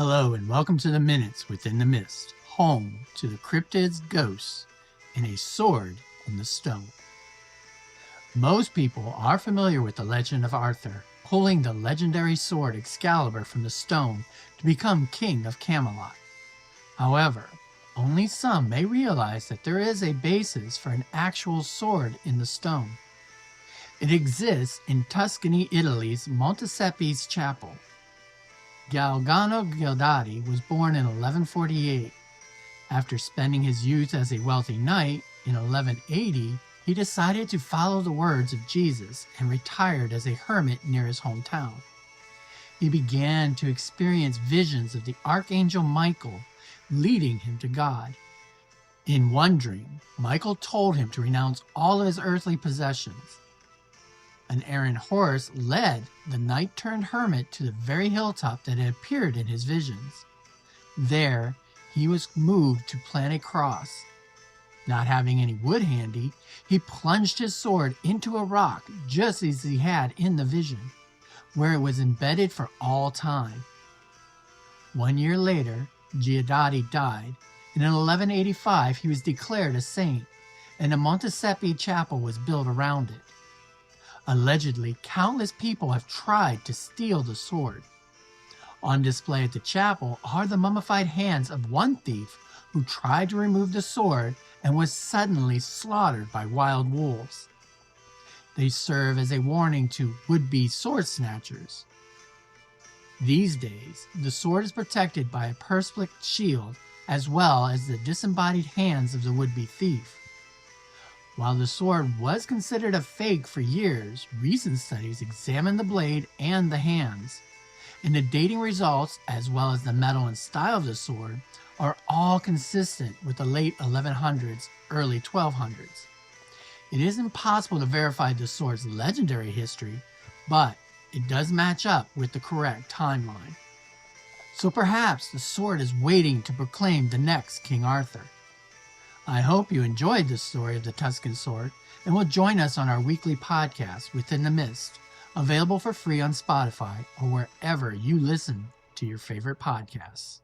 Hello and welcome to the Minutes Within the Mist, home to the cryptids, ghosts, and a sword in the stone. Most people are familiar with the legend of Arthur pulling the legendary sword Excalibur from the stone to become king of Camelot. However, only some may realize that there is a basis for an actual sword in the stone. It exists in Tuscany, Italy's Monteseppi's chapel. Galgano Guildati was born in 1148. After spending his youth as a wealthy knight, in 1180, he decided to follow the words of Jesus and retired as a hermit near his hometown. He began to experience visions of the Archangel Michael leading him to God. In one dream, Michael told him to renounce all of his earthly possessions. An errant horse led the knight-turned-hermit to the very hilltop that had appeared in his visions. There, he was moved to plant a cross. Not having any wood handy, he plunged his sword into a rock just as he had in the vision, where it was embedded for all time. 1 year later, Guildati died, and in 1185 he was declared a saint, and a Monteseppi chapel was built around it. Allegedly, countless people have tried to steal the sword. On display at the chapel are the mummified hands of one thief who tried to remove the sword and was suddenly slaughtered by wild wolves. They serve as a warning to would-be sword snatchers. These days, the sword is protected by a perspex shield as well as the disembodied hands of the would-be thief. While the sword was considered a fake for years, recent studies examined the blade and the hands, and the dating results, as well as the metal and style of the sword, are all consistent with the late 1100s, early 1200s. It is impossible to verify the sword's legendary history, but it does match up with the correct timeline. So perhaps the sword is waiting to proclaim the next King Arthur. I hope you enjoyed this story of the Tuscan Sword and will join us on our weekly podcast, Within the Mist, available for free on Spotify or wherever you listen to your favorite podcasts.